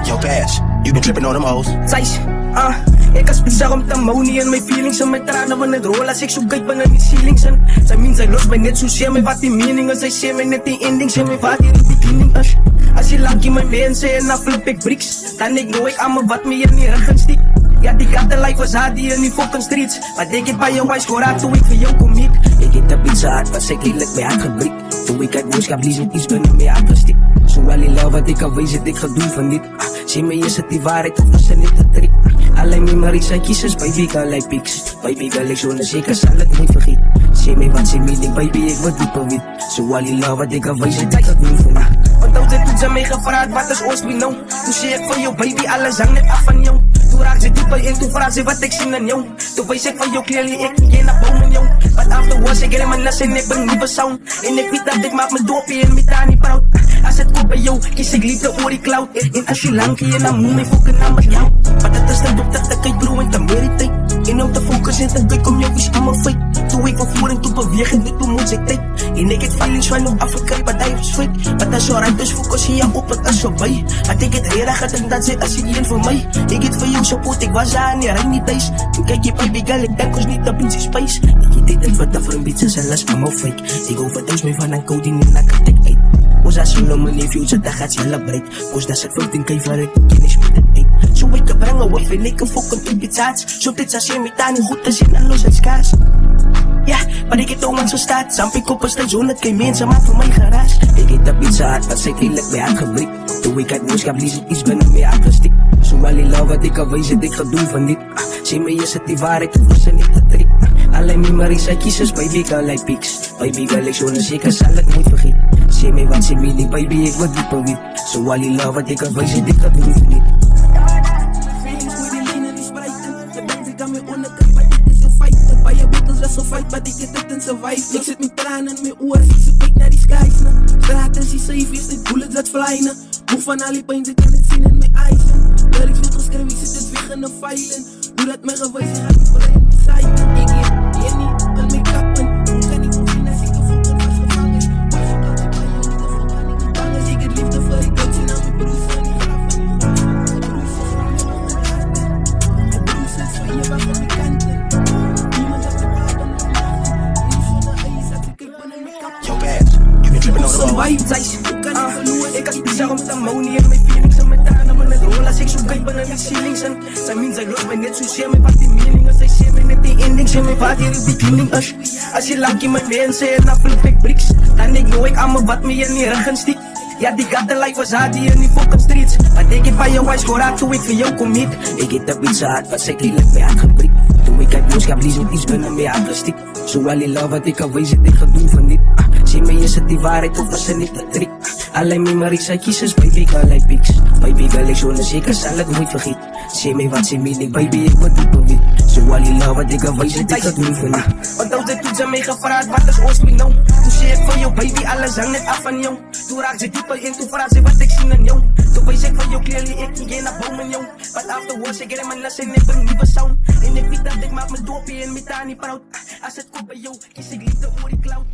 Yo, Cash, you been tripping on them hoes. Size, ik als pizza om te monie en mijn feelings en mijn tranen van het rol als ik zo kijk van die ceilings en zij min zij los mij net zozeer met wat die mening en zij share mij net die endings en met wat die beginning is. Als je lang in mijn mensen en dan flip ik bricks, dan ik nou ik aan me wat meer in die rug stiek. Ja, die kattenlijf was hard die in die fucking streets, maar denk ik bij jou wijs voor haar toen ik voor jou kom niet. Ik eet de pizza hard, was ik eerlijk bij haar gebrikt. Toen ik uit boodschap lies en iets binnen mij aangestikt. Zo wel die love wat ik al wees het ik ga doen van dit. Zie me is het die waarheid of is het niet de trick. Alleen memories zijn kiezers, baby girl like pics. Baby girl ik zo'n zeker zal het nooit vergeten. Zie me wat zie meaning, baby ik word dieper wit. Zo wel die love wat ik al wees het ik ga doen van dit. Want altijd toen ze mij gevraagd wat is ons we know. Toen zie ik van jou baby alles hang net af van jou. Toen raak ze dieper in, toen vraag ze wat ik zie aan jou. Toen wees ik van jou clearly, ik geen naar boven jou. But afterwards ik in mijn les en ik ben nieuwe sound. En ik weet dat ik maak mijn dopje en mijn tani proud. Als het komt bij jou, kies ik liefde oor die cloud. En als je lang keer dan moet mijn fucking naam met jou. Maar dat is de doop dat ik bro en dan meer die tijd. En om te focussen en te kom jou is allemaal fake. Toen ik van voren toe bewegen, dit toen moet ik tijd. En ik het feelings van jou afgekrijp, maar hij is fake. Maar dat is alright, dus focus je op het is voorbij. Maar ik het reden gaat en dat ze als je één voor mij. Ik het voor jou support, ik was aan je rijn niet thuis. En kijk je baby girl, ik denk ons niet op in space. Ik deed het wat voor een beetje zelfs allemaal fake. Ik overdose me van een coding en dat ik uit. Oza solo money future dat gaat celebrate. Cause dat zit veel in kei voor ik kennis met het eet. Zo ik kan brengen wat vind ik een fucking in pizza's. Zo dit als je met aan goed te zien en los het skaars. Ja, maar ik het om aan zo staat. Sam ik op een station, het geen mensen maakt voor mijn garage. Ik eet de pizza hard, wat ik eerlijk bij haar gebrikt. Toen ik uit boodschap lies ik iets binnen mij aangestikt. Zo wel die love wat ik al wees het ik ga doen van dit. Zie me is het die waarheid of is het niet de trick. Alleen memories zijn kiezers, baby girl like pics. Baby girl ik zo'n zeker zal het nooit vergeten. Zie me wat zie meaning, baby ik word dieper wit. Zo wel die love wat ik al wees het ik ga doen van dit. Maar ik get het en survive. Ik zit met tranen in mijn oren, ik zit kijk naar die skies. Straat is die safe, is dit bullets dat flynen. Moe van al die pijn, ik kan het zien in mijn eyes. Lyrics wordt geschreven, ik zit het weg in de feilen. Doe dat mijn gewijs, je gaat niet blij in mijn site. Ik hier niet, wil mijn kappen. Hoe kan ik zien als ik de voeten vastgevangen is? Was ik altijd bij jou, de voet kan ik niet bang. Als ik het liefde voor ik kan zien aan mijn broers van die graf. Mijn broers is van je ogen. Mijn broers is van je wacht op je kanten. Yo, Cash, you been tripping on them hoes. Ik als pizza om te monie en mijn feelings en mijn tranen van het rol als ik zo kijk van die ceilings en zij min zij los mij net zozeer met wat die mening en zij share mij net die endings en met wat die beginning is. Als je lang in mijn mensen en dan flip ik bricks, dan ik nou ik aan me wat meer in die rug stiek. Ja, die kattenlijf was hard die in die fucking streets, maar denk ik bij jou wijs voor haar toen ik voor jou kom niet. Ik eet de pizza hard, was ik eerlijk bij haar gebrikt. Toen ik uit boodschap lies en iets binnen mij aangestikt. Zo wel die love wat ik al wees het ik ga doen van dit. Zie me is het die waarheid of is het niet de trick. Alleen memories zijn kiezers, baby girl like pics. Baby girl ik zo'n zeker zal het nooit vergeten. Zie me wat zie meaning, baby ik word dieper wit. Zo wel die love wat ik al wees het ik ga doen van dit. Want altijd toen ze mij gevraagd wat is ons we know. Toen zie ik van jou baby alles hang net af van jou. Toen raak ze dieper in, toen vraag ze wat ik zie aan jou. Toen wees ik van jou clearly, ik geen naar boven jou. But afterwards ik in mijn les en ik ben nieuwe sound. En ik weet dat ik maak mijn dopje en mijn tani proud. Als het komt bij jou, kies ik liefde oor die cloud.